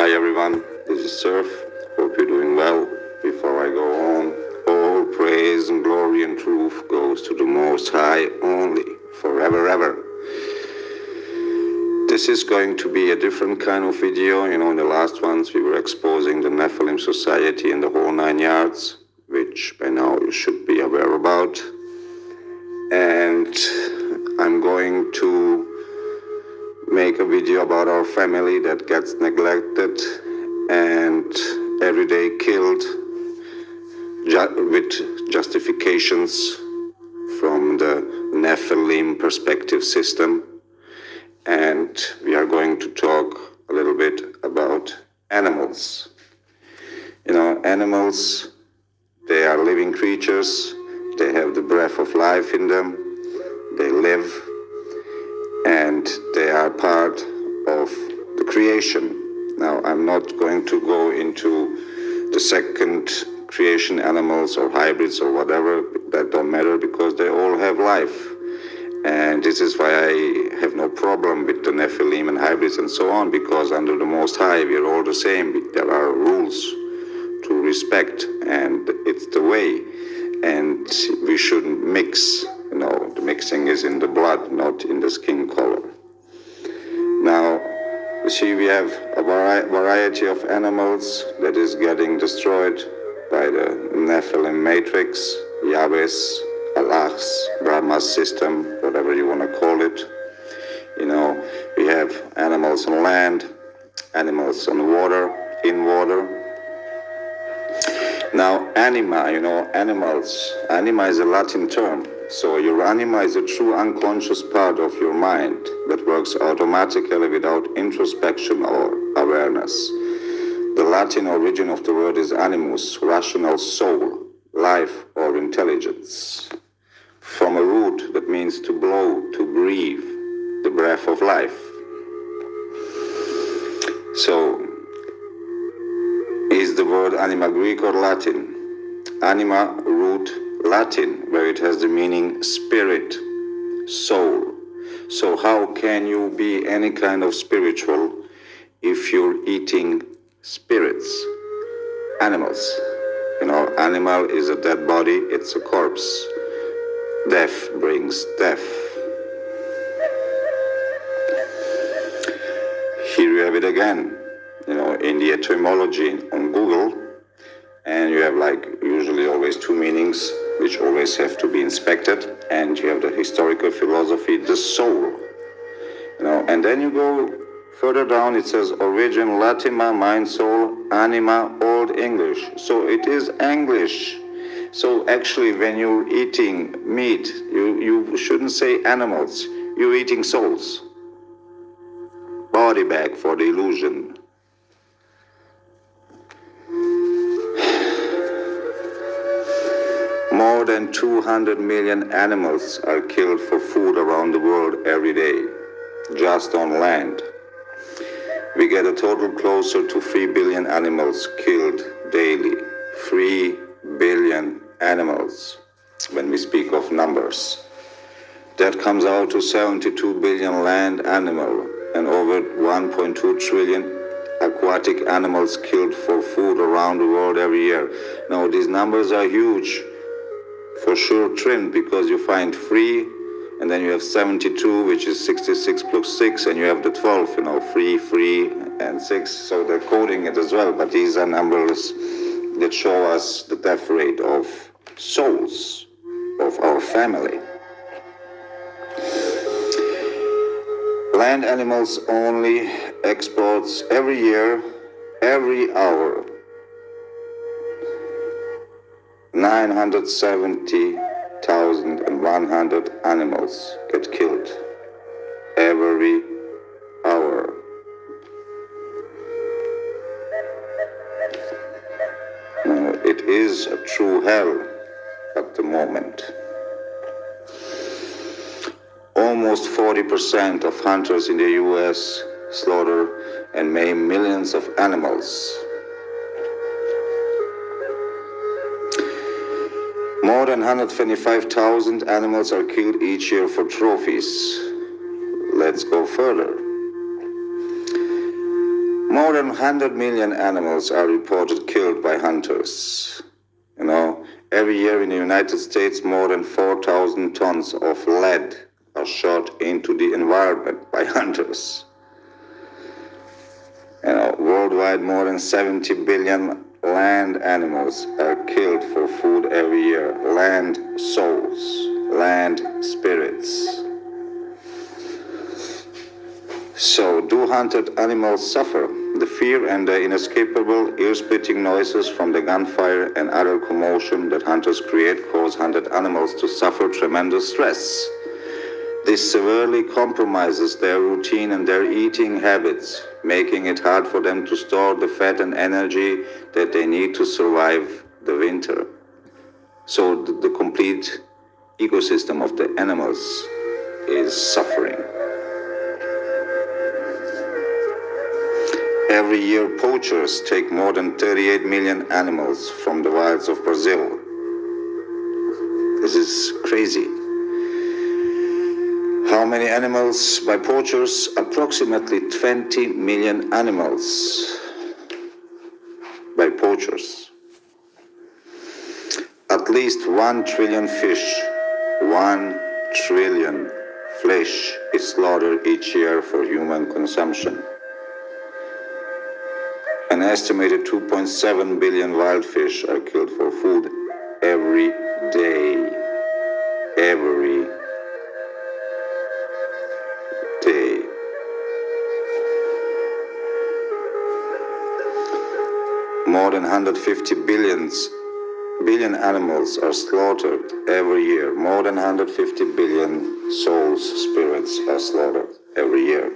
Hi everyone, this is Surf. Hope you're doing well. Before I go on, all praise and glory and truth goes to the Most High only, forever ever. This is going to be a different kind of video. In the last ones we were exposing the Nephilim Society and the whole 9 yards, which by now you should be aware about. And I'm going to make a video about our family that gets neglected and every day killed with justifications from the Nephilim perspective system. And we are going to talk a little bit about animals. Animals, they are living creatures. They have the breath of life in them. They live, and they are part of the creation. Now, I'm not going to go into the second creation animals or hybrids or whatever. That don't matter because they all have life. And this is why I have no problem with the Nephilim and hybrids and so on, because under the Most High, we are all the same. There are rules to respect, and it's the way. And we shouldn't mix. The mixing is in the blood, not in the skin color. Now, you see, we have a variety of animals that is getting destroyed by the Nephilim matrix, Yahweh's, Allah's, Brahma's system, whatever you want to call it. We have animals on land, animals on water, in water. Now, anima, animals. Anima is a Latin term. So your anima is a true unconscious part of your mind that works automatically without introspection or awareness. The Latin origin of the word is animus, rational soul, life or intelligence. From a root that means to blow, to breathe, the breath of life. So, is the word anima Greek or Latin? Anima, root, Latin, where it has the meaning spirit, soul. So how can you be any kind of spiritual if you're eating spirits, animals? Animal is a dead body, it's a corpse. Death brings death. Here you have it again, in the etymology on Google, and you have usually always two meanings, which always have to be inspected, and you have the historical philosophy, the soul. And then you go further down, it says origin, Latima, mind, soul, anima, Old English. So it is English. So actually, when you're eating meat, you shouldn't say animals, you're eating souls. Body bag for the illusion. More than 200 million animals are killed for food around the world every day, just on land. We get a total closer to 3 billion animals killed daily. 3 billion animals, when we speak of numbers. That comes out to 72 billion land animal and over 1.2 trillion aquatic animals killed for food around the world every year. Now, these numbers are huge. For sure trimmed, because you find 3 and then you have 72, which is 66 plus 6, and you have the 12, 3 and 6, so they're coding it as well, but these are numbers that show us the death rate of souls of our family. Land animals only exports every year, every hour, 970,100 animals get killed every hour. Now, it is a true hell at the moment. Almost 40% of hunters in the US slaughter and maim millions of animals. More than 125,000 animals are killed each year for trophies. Let's go further. More than 100 million animals are reported killed by hunters. Every year in the United States, more than 4,000 tons of lead are shot into the environment by hunters. Worldwide, more than 70 billion land animals are killed for food every year. Land souls, land spirits. So, do hunted animals suffer? The fear and the inescapable ear-splitting noises from the gunfire and other commotion that hunters create cause hunted animals to suffer tremendous stress. This severely compromises their routine and their eating habits, making it hard for them to store the fat and energy that they need to survive the winter. So the complete ecosystem of the animals is suffering. Every year, poachers take more than 38 million animals from the wilds of Brazil. This is crazy. How many animals by poachers? Approximately 20 million animals by poachers. At least 1 trillion fish, 1 trillion fish is slaughtered each year for human consumption. An estimated 2.7 billion wild fish are killed for food every day. Every day. More than 150 billion animals are slaughtered every year. More than 150 billion souls, spirits are slaughtered every year.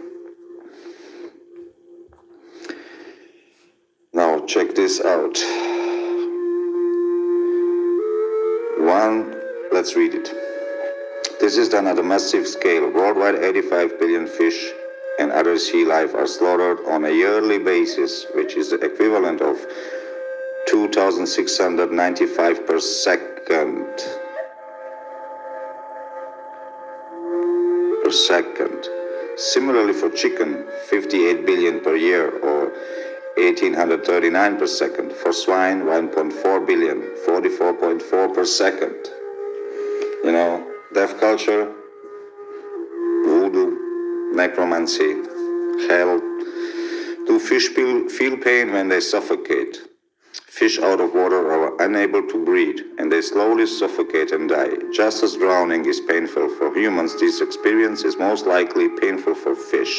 Now check this out. Let's read it. This is done at a massive scale. Worldwide, 85 billion fish and other sea life are slaughtered on a yearly basis, which is the equivalent of 2,695 per second. Similarly for chicken, 58 billion per year, or 1,839 per second. For swine, 1.4 billion, 44.4 per second. Deaf culture, voodoo, necromancy, hell. Do fish feel pain when they suffocate? Fish out of water are unable to breathe, and they slowly suffocate and die. Just as drowning is painful for humans, this experience is most likely painful for fish.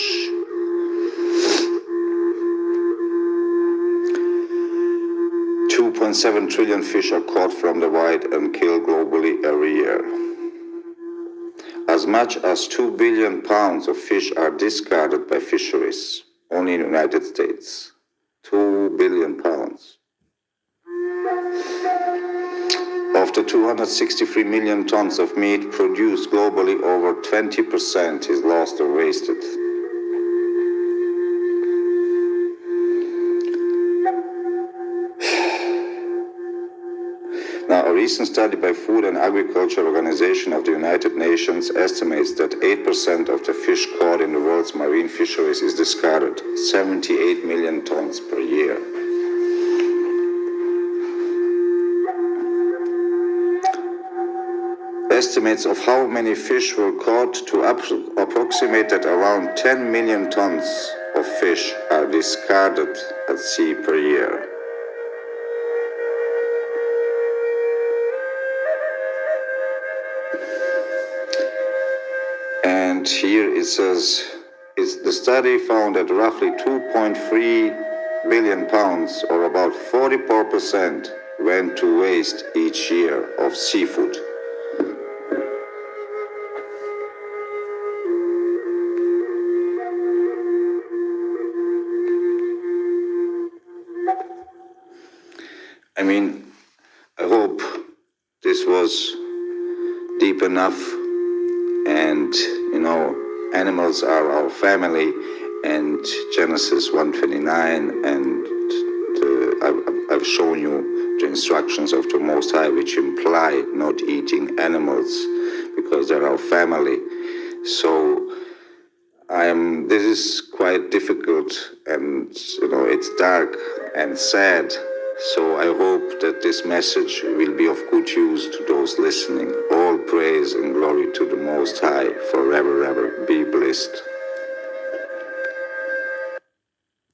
2.7 trillion fish are caught from the wild and killed globally every year. As much as 2 billion pounds of fish are discarded by fisheries, only in the United States. 2 billion pounds. Of the 263 million tons of meat produced globally, over 20% is lost or wasted. Now, a recent study by Food and Agriculture Organization of the United Nations estimates that 8% of the fish caught in the world's marine fisheries is discarded, 78 million tons per year. Estimates of how many fish were caught to approximate that around 10 million tons of fish are discarded at sea per year. And here it says, the study found that roughly 2.3 billion pounds, or about 44%, went to waste each year of seafood. I hope this was deep enough, and animals are our family, and Genesis 1:29, and I've shown you the instructions of the Most High, which imply not eating animals because they're our family. So This is quite difficult, and it's dark and sad. So I hope that this message will be of good use to those listening. All praise and glory to the Most High forever, ever. Be blessed.